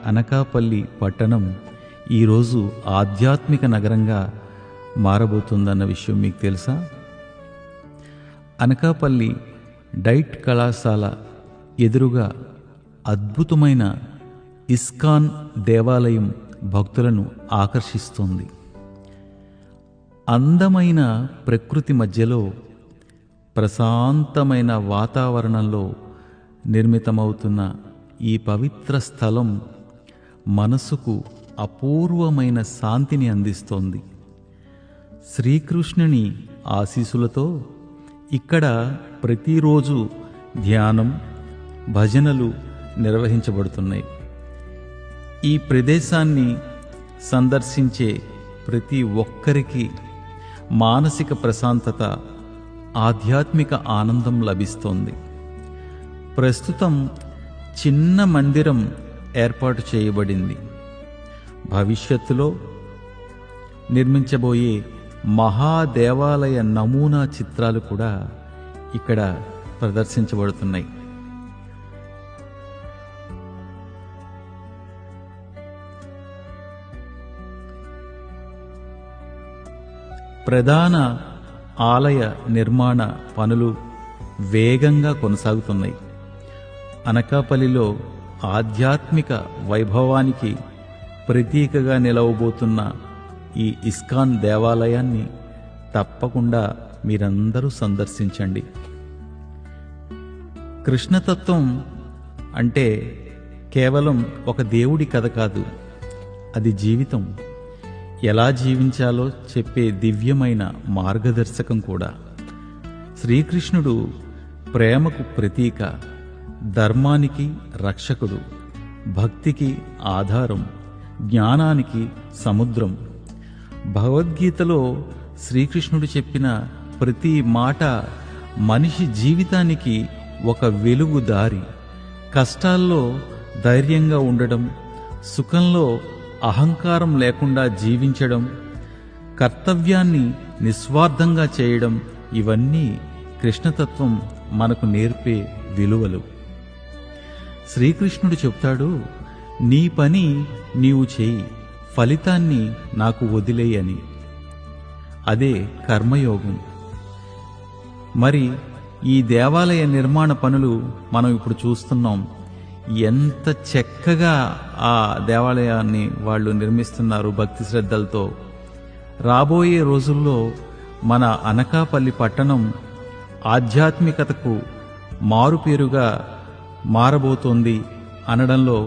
అనకాపల్లి పట్టణం ఈరోజు ఆధ్యాత్మిక నగరంగా మారబోతుందన్న విషయం మీకు తెలుసా? అనకాపల్లి డైట్ కళాశాల ఎదురుగా అద్భుతమైన ఇస్కాన్ దేవాలయం భక్తులను ఆకర్షిస్తోంది. అందమైన ప్రకృతి మధ్యలో ప్రశాంతమైన వాతావరణంలో నిర్మితమవుతున్న ఈ పవిత్ర స్థలం మనసుకు అపూర్వమైన శాంతిని అందిస్తోంది. శ్రీకృష్ణుని ఆశీస్సులతో ఇక్కడ ప్రతిరోజు ధ్యానం, భజనలు నిర్వహించబడుతున్నాయి. ఈ ప్రదేశాన్ని సందర్శించే ప్రతి ఒక్కరికి మానసిక ప్రశాంతత, ఆధ్యాత్మిక ఆనందం లభిస్తోంది. ప్రస్తుతం చిన్న మందిరం ఏర్పాటు చేయబడింది. భవిష్యత్తులో నిర్మించబోయే మహాదేవాలయ నమూనా చిత్రాలు కూడా ఇక్కడ ప్రదర్శించబడుతున్నాయి. ప్రధాన ఆలయ నిర్మాణ పనులు వేగంగా కొనసాగుతున్నాయి. అనకాపల్లిలో ఆధ్యాత్మిక వైభవానికి ప్రతీకగా నిలవబోతున్న ఈ ఇస్కాన్ దేవాలయాన్ని తప్పకుండా మీరందరూ సందర్శించండి. కృష్ణతత్వం అంటే కేవలం ఒక దేవుడి కథ కాదు, అది జీవితం. ఎలా జీవించాలో చెప్పే దివ్యమైన మార్గదర్శకం కూడా. శ్రీకృష్ణుడు ప్రేమకు ప్రతీక, ధర్మానికి రక్షకుడు, భక్తికి ఆధారం, జ్ఞానానికి సముద్రం. భగవద్గీతలో శ్రీకృష్ణుడు చెప్పిన ప్రతి మాట మనిషి జీవితానికి ఒక వెలుగు దారి. కష్టాల్లో ధైర్యంగా ఉండడం, సుఖంలో అహంకారం లేకుండా జీవించడం, కర్తవ్యాన్ని నిస్వార్థంగా చేయడం, ఇవన్నీ కృష్ణతత్వం మనకు నేర్పే విలువలు. శ్రీకృష్ణుడు చెప్తాడు, నీ పని నీవు చేయి, ఫలితాన్ని నాకు వదిలేయని. అదే కర్మయోగం. మరి ఈ దేవాలయ నిర్మాణ పనులు మనం ఇప్పుడు చూస్తున్నాం. ఎంత చక్కగా ఆ దేవాలయాన్ని వాళ్ళు నిర్మిస్తున్నారు భక్తి శ్రద్ధలతో. రాబోయే రోజుల్లో మన అనకాపల్లి పట్టణం ఆధ్యాత్మికతకు మారుపేరుగా మారబోతోంది అనడంలో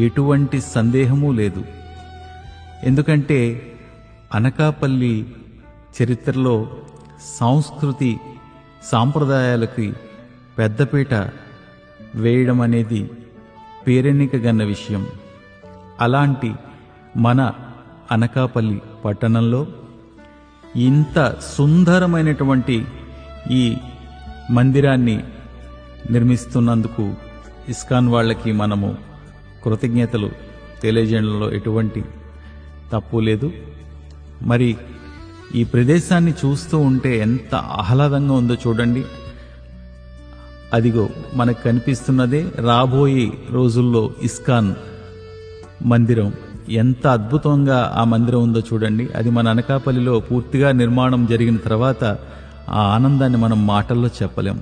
ఎటువంటి సందేహమూ లేదు. ఎందుకంటే అనకాపల్లి చరిత్రలో సంస్కృతి సాంప్రదాయాలకి పెద్దపీట వేయడం అనేది పేరెన్నికగన్న విషయం. అలాంటి మన అనకాపల్లి పట్టణంలో ఇంత సుందరమైనటువంటి ఈ మందిరాన్ని నిర్మిస్తున్నందుకు ఇస్కాన్ వాళ్ళకి మనము కృతజ్ఞతలు తెలియజేయడంలో ఎటువంటి తప్పు లేదు. మరి ఈ ప్రదేశాన్ని చూస్తూ ఉంటే ఎంత ఆహ్లాదంగా ఉందో చూడండి. అదిగో మనకు కనిపిస్తున్నదే రాబోయే రోజుల్లో ఇస్కాన్ మందిరం. ఎంత అద్భుతంగా ఆ మందిరం ఉందో చూడండి. అది మన అనకాపల్లిలో పూర్తిగా నిర్మాణం జరిగిన తర్వాత ఆ ఆనందాన్ని మనం మాటల్లో చెప్పలేం.